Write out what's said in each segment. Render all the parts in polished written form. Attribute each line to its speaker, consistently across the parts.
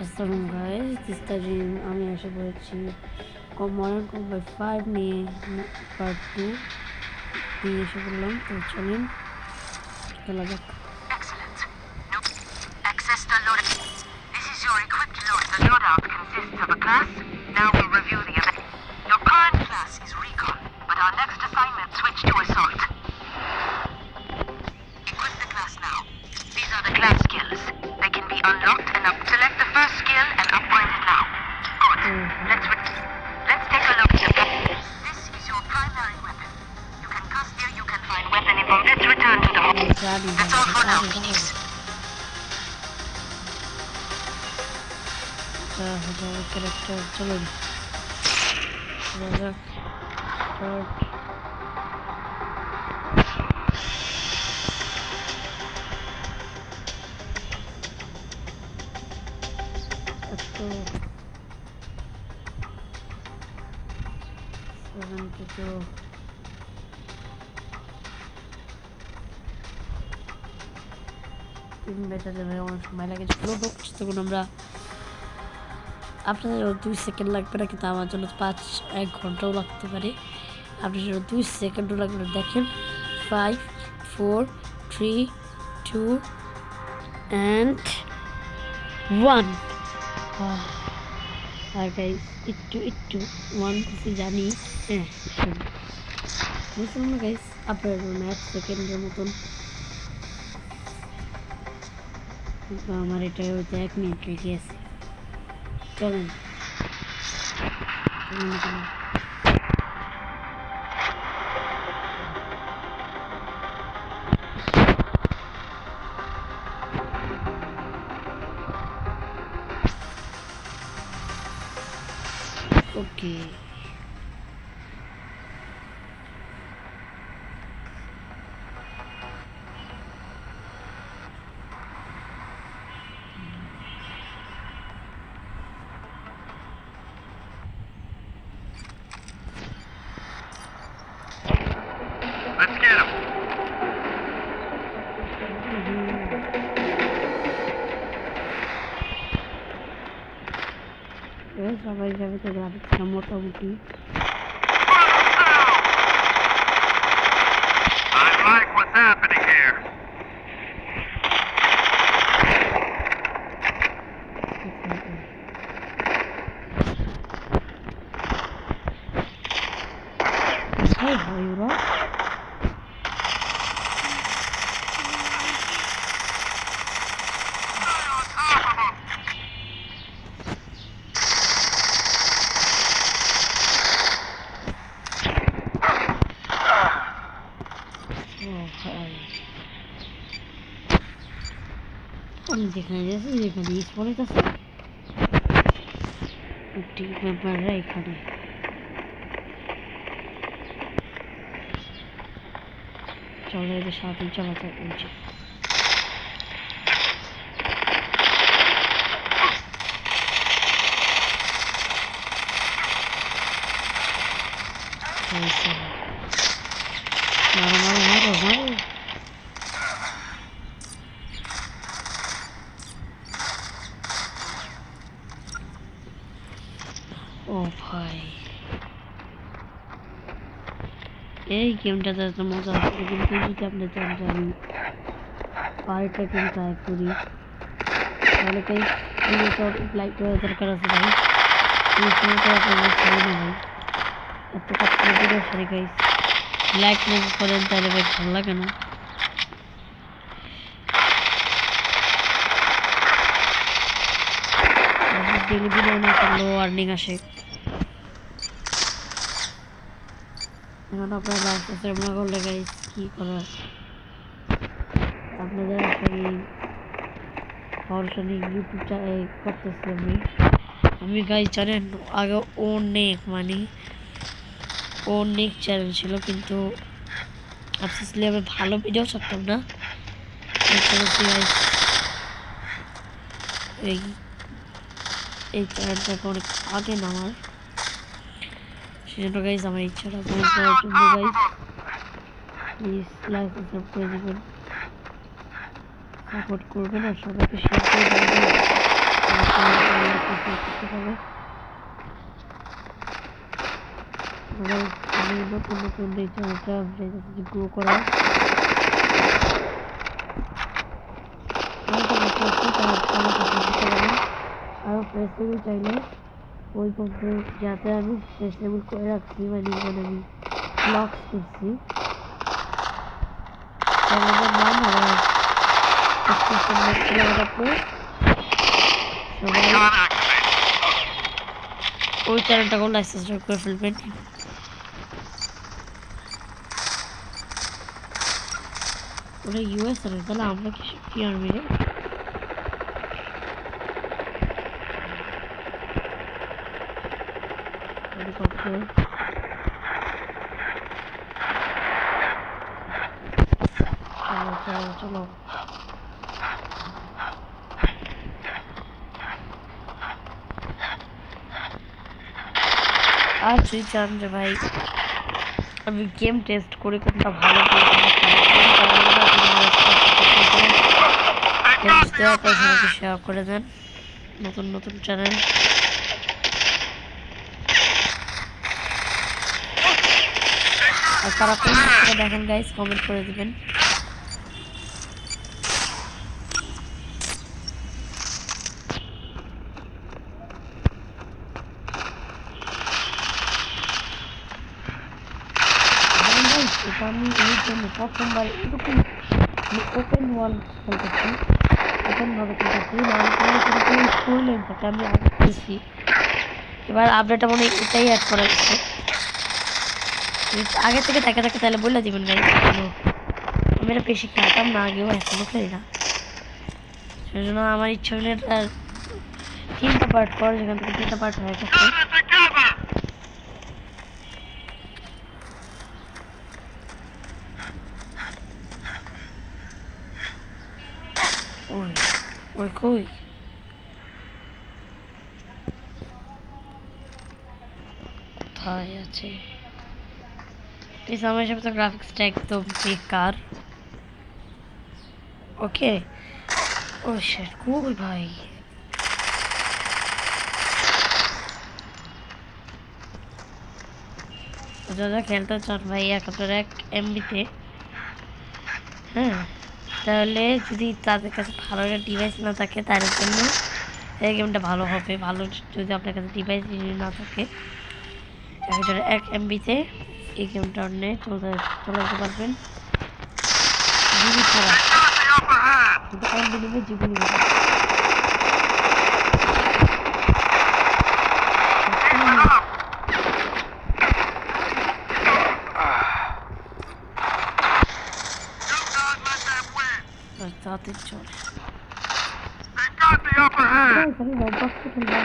Speaker 1: Assalamu guys, this Tajim. আমি এসে পড়েছি Modern Combat 5 নিয়ে পার্ট 2 নিয়ে এসে বললাম। তো চলেন খেলা যাক।
Speaker 2: Excellent. No. Access the loadout. This is your equipped load. The loadout consists of a class. Now we'll review the event. Your current class is Recon, but our next assignment switch to Assault. Equip the class now. These are the class skills. They can be unlocked and select the first skill and upgrade it now. Good. Let's take a look at that. This is your primary weapon. You can cast here. You can find weapon info. Let's return to the home. That's all for now, Phoenix.
Speaker 1: Character চলুন অনেক সময় লাগে তখন আমরা আপনাদের 2 second লাগবে না, কিন্তু আমার জন্য 1 ঘন্টাও লাগতে পারে। আপনার জন্য 2 সেকেন্ডও লাগবে না। দেখেন 5 4 3 2 and 1 আর গাইস একটু 1 কিছু জানি। হ্যাঁ বুঝলাম না গাইস, আপনার জন্য 1 সেকেন্ডের মতন। আমার এটা হয়তো 1 মিনিট লেগে আছে। চলেন ওকে
Speaker 2: Let's get him.
Speaker 1: সবাই যাবে তো গ্রাফিক্সটা মোটামুটি।
Speaker 2: I like what's happening here.
Speaker 1: Hey, Hayura. আমি যেখানে যাচ্ছি যেখানে স্পট আছে ঠিক ব্যাপাররা এখানে। চলো এদের সাথে চলা যাক নিচে। মারো ও ভাই, এই গেমটাতে এত মজা আসছে, কিন্তু যদি আপনি চান যে আমি পার্টটা কিন্তু ট্রাই করি তাহলে ভিডিওটা লাইক করার দরকার আছে ভাই। ভিডিওটা ভাই এত কষ্ট ভিডিও সরি গাইস, লাইক না করেন তাহলে ভাই ভালো লাগে না। ডেলি ভিডিও না করলেও আর্নিং আসে। এখন আপনার লাইসেন্স না করলে গাইস কি করার, আপনাদের সরাসরি ইউটিউব করতেছি আমি গাইস জানেন আগে অনেক চ্যানেল ছিল, কিন্তু আফসোসলি আমি ভালো ভিডিও ছাড়তাম না। এই চ্যানেলটাকে অনেক আগে নামার সেজন্য গাইস আমার ইচ্ছাটা পূরণ করার জন্য গাইস প্লিজ লাইক ও সাবস্ক্রাইব করে দিবেন, সাপোর্ট করবেন আর সবাইকে শেয়ার করে দিবেন। সবাই আমি নতুন নতুন এই চ্যানেলটা গ্রো করার আমাকে দেখতে হচ্ছে তার আমাকে দিতে পারেন আরও ফেস্টিভ্যাল চাইলে ওই পর্যন্ত যাতে আমি ফেস্টিভ্যাল করে রাখছি মানে আমি ব্লগস করছি চ্যানেলের নাম আর ডিসক্রিপশন বক্সে রাখবো সবাই ওই চ্যানেলটাকেও লাইক সাবস্ক্রাইব করে ফেলবেন ওরা ইউএস আর তাহলে আমরা কি আর্মি রে হেলিকপ্টার চলো চলো চলো আর তুই চান যে ভাই আমি গেম টেস্ট করে কোনটা ভালো সবাইকে শেয়ার করে দেন নতুন নতুন চ্যানেল আর তারা কোন দেখেন গাইস কমেন্ট করে দিবেন এটা আমি এই জন্য প্রথমবার এরকম ওপেন ওয়ার্ল্ড খেলতেছি ওপেনভাবে খেলতেছি স্কুল লাইন থেকে আমি আপডেট করেছি এবার আপডেটটা মনে হয় এটাই অ্যাড করা হচ্ছে আগে থেকে থাকে থাকে তাহলে বলে দিবেন গাইস আমি এটা বেশি খেলতাম না আগেও এখনও খেলি না সেই জন্য আমার ইচ্ছা হলে আর 3টা পার্ট পর যেখান থেকে 3টা পার্ট হয়ে গেছে ওই কই কোথায় আছে এই আমার হিসাবে তো গ্রাফিক্সটা একদম বেকার ওকে ও শিট কই ভাই যারা খেলতে চান ভাই 1 MB-তে হ্যাঁ তাহলে যদি তাদের কাছে ভালো একটা ডিভাইস না থাকে তার জন্য এই গেমটা ভালো হবে ভালো যদি আপনার কাছে ডিভাইস না থাকে 1 MB-তে এই গেমটা অন্য চলাতে পারবেন জিবি ছাড়া কিন্তু MB নেবে জিবি নেবে তাতে চলে আমি রবলক্স খেলবো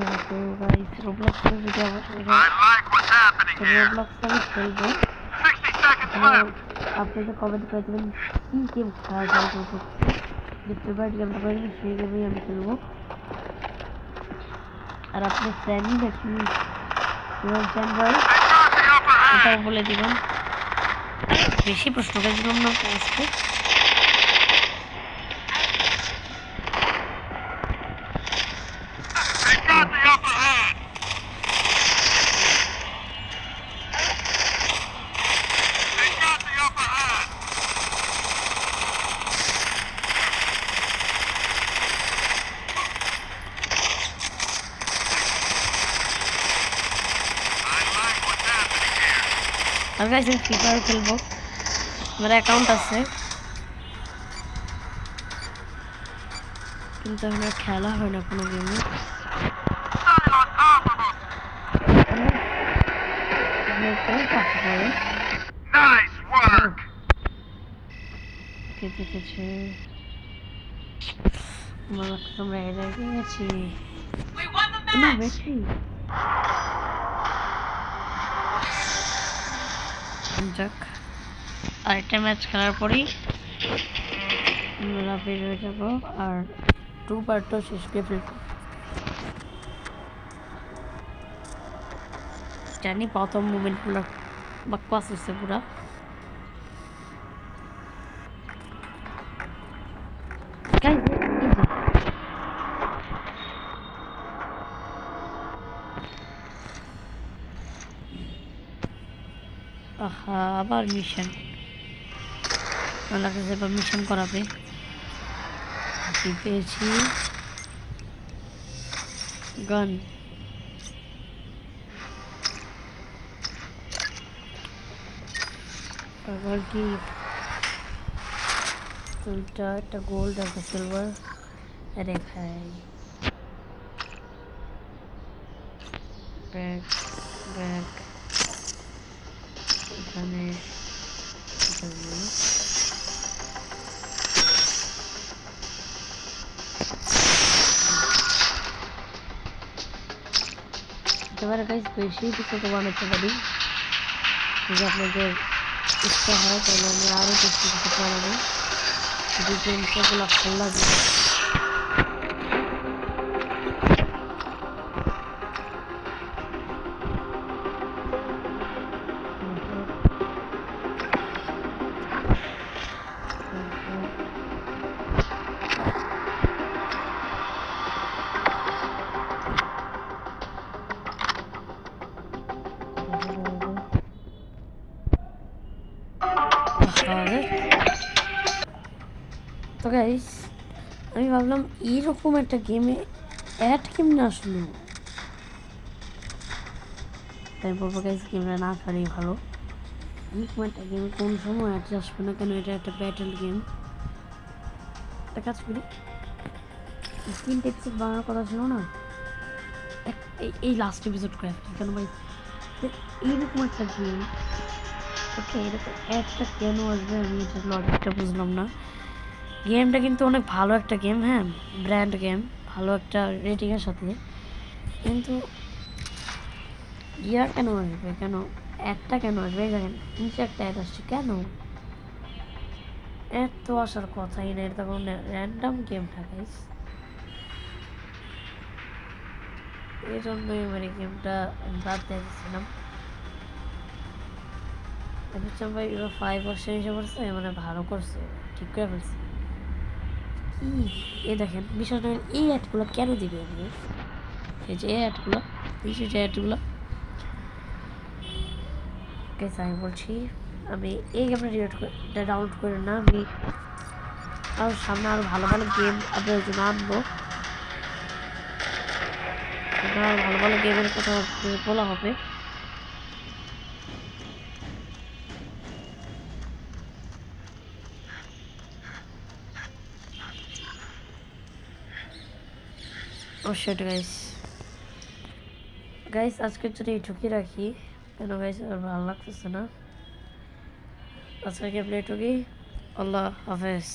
Speaker 1: না তো গাইস রবলক্স যদি রবলক্স আমি খেলবো আপনি তো কমেন্ট করে দেবেন কি গেম খেলা যায় যে ফেভারিট গেমটা করেন সেই গেমেই আমি খেলবো আর আপনি ফ্যানি নাকি ফ্যান বয় এটাও বলে দিবেন বেশি প্রশ্ন করে দিলাম না আজকে আমি গাইস ফ্রি ফায়ার খেলবো আমার অ্যাকাউন্ট আছে কিন্তু আমার খেলা হয় না কোনো গেমে আমরা হেরে গেছি বেশি যাক আরেকটা ম্যাচ খেলার পরেই আমরা বের হয়ে যাবো আর 2 পার্টটা শেষ করে ফেলবো জানি প্রথম মুভমেন্টগুলো বকবাস হচ্ছে পুরা আবার মিশন আল্লাহ কাছে এবার মিশন করাবে কি পেয়েছি গান তারপর কি দুইটা একটা গোল্ড একটা সিলভার আরে ভাই ব্যাগ ব্যাগ এখানে এবারে গাইস বেশি কিছু তো বানাতে পারি যদি আপনাদের ইচ্ছা হয় তাহলে আমি আরও বেশি কিছু বানাবো যদি গেমটাগুলো ভালো লাগে তো গাইস আমি ভাবলাম এইরকম একটা গেমে অ্যাড কেমনে আসলো তাই বলবো গাইস গেমটা না খেলেই ভালো এরকম একটা গেমে কোন সময় অ্যাড আসবে না কেন এটা একটা ব্যাটেল গেম একটা কাজ করি 3 এপিসোড বানানোর কথা ছিল না এই লাস্ট এপিসোড করে কেন ভাই এইরকম একটা গেম ওকে এরকম একটা কেন আসবে আমি এটা লজিকটা বুঝলাম না গেমটা কিন্তু অনেক ভালো একটা গেম হ্যাঁ ব্র্যান্ড গেম ভালো একটা রেটিংয়ের সাথে কিন্তু ইয়ার কেন আসবে কেন একটা কেন আসবে দেখেন নিচে একটা অ্যাড আসছে কেন অ্যাড তো আসার কথাই না এটা কোনো র্যান্ডাম গেম থাকাইস এই জন্যই মানে গেমটা বাদ দিয়ে দিয়েছিলাম বুঝলাম ভাই এবার 5% এসে পড়ছে মানে ভালো করছে ঠিক করে ফেলছে কি এ দেখেন বিষয়টা এই অ্যাডগুলো কেন দিবে আপনি এই যে এই অ্যাডগুলো এই যে অ্যাডগুলো আমি বলছি আমি এই গেমটা ডাউনলোড করে না আমি আরও সামনে আরও ভালো ভালো গেম আপনাদের জন্য আনবো আরও ভালো ভালো গেমের কথা বলা হবে অবশ্যই গাইস আজকের জন্য এইটুকুই রাখি কেন গাইস আর ভালো লাগতেছে না আজকে প্লেটুকি আল্লাহ হাফেজ